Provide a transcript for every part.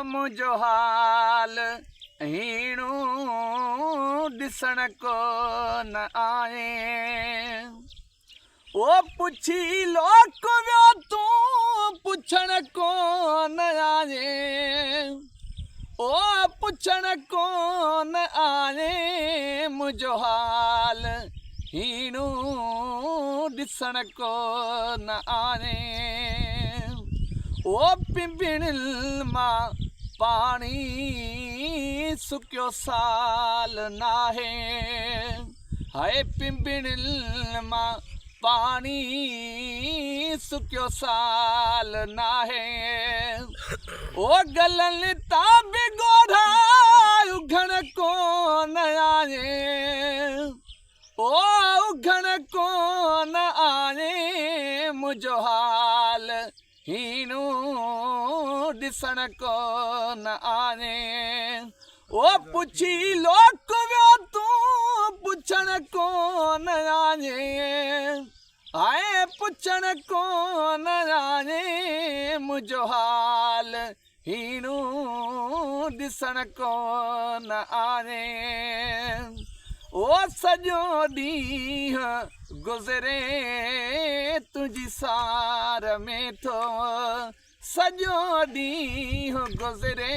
मुंहिंजो हाल हीणो ॾिसण को न आए ओ पुछी लोक वियो तूं पुछण को न आए ओ पुछण को न आए मुंहिंजो हाल हीणो ॾिसण को न आए ओ पिंबिणिल मां पाणी सुकियो साल नाहे हाय पिंबिणिल मां पाणी सुकियो साल नाहे ओ गलनि तां बि ॻोढ़ा उघण को न आए ओ उघण को न आए मुंहिंजो हाल हीणो ॾिसण को न आए ओ पुछी लोक वियो तूं पुछण को न आए आए पुछण को न आए मुंहिंजो हाल हीणो ॾिसण को न आए ओ सॼो ॾींहुं गुज़रे तुंहिंजी सार में थो सॼो ॾींहुं गुज़रे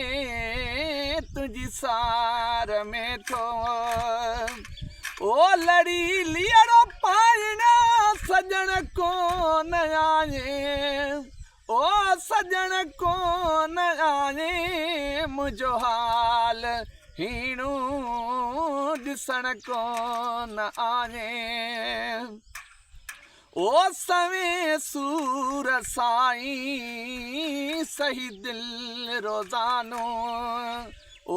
तुंहिंजी सार में थो ओ लड़ी लीअड़ो पाइण सजण को न आए ओ सजण को न आए मुंहिंजो हाल हीणो ॾिसण को न आए ओ सवे सूर साईं सही दिल रोज़ानो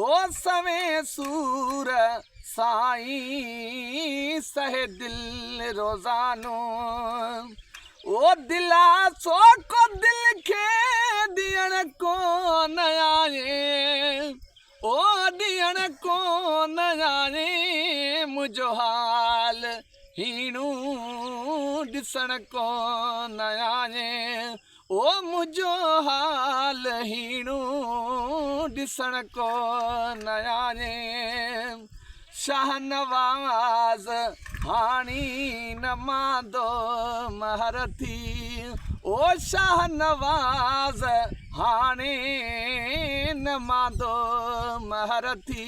ओ सवे सूर साईं सहे दिल रोज़ानो ओ दिलासो को दिल खे ॾियण को न आए ओ ॾियण को न आए मुंहिंजो हाल हीणो ॾिसण को न आए ओ मुंहिंजो हाल हीणो ॾिसण को न आए शाहनवाज़ हाणी न मांदो महरथी ओ शाहनवाज़ हाणे न मांदो महरथी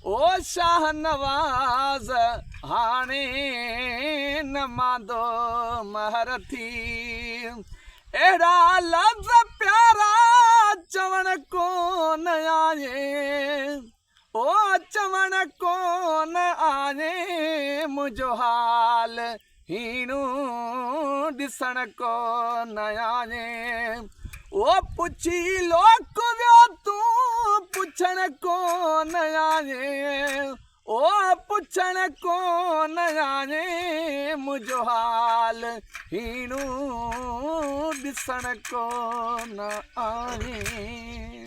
ओ शाहनवाज़ हाणे न मांदो महरथी अहिड़ा लफ़्ज़ प्यारा चवण को न आए ओ चवण को न आए मुंहिंजो हाल हीणो ॾिसण को न आए ओ पुछी लोक वियो तूं पुछण को न आए ओ पुछण को न आए मुंहिंजो हाल हीणो ॾिसण को न आए।